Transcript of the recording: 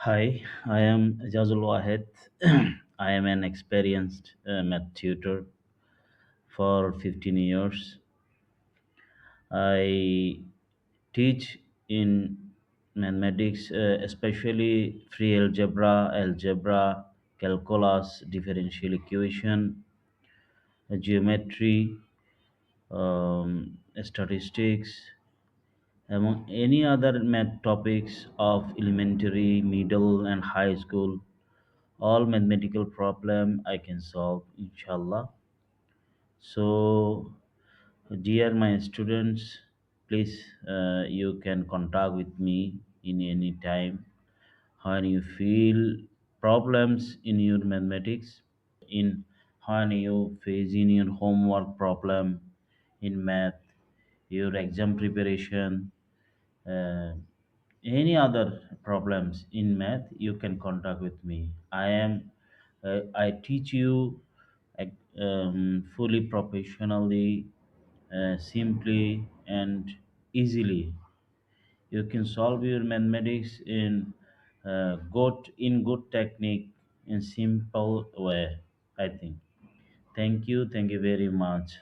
Hi, I am Jazul Wahed. I am an experienced math tutor for 15 years. I teach in mathematics, especially free algebra, calculus, differential equation, geometry, statistics, among any other math topics of elementary, middle, and high school. All mathematical problem I can solve, inshallah. So, dear my students, please you can contact with me in any time when you feel problems in your mathematics, in when you face in your homework problem in math, your exam preparation, uh, any other problems in math, you can contact with me. I teach you fully professionally, simply and easily. You can solve your mathematics in good technique, in simple way, I think. Thank you very much.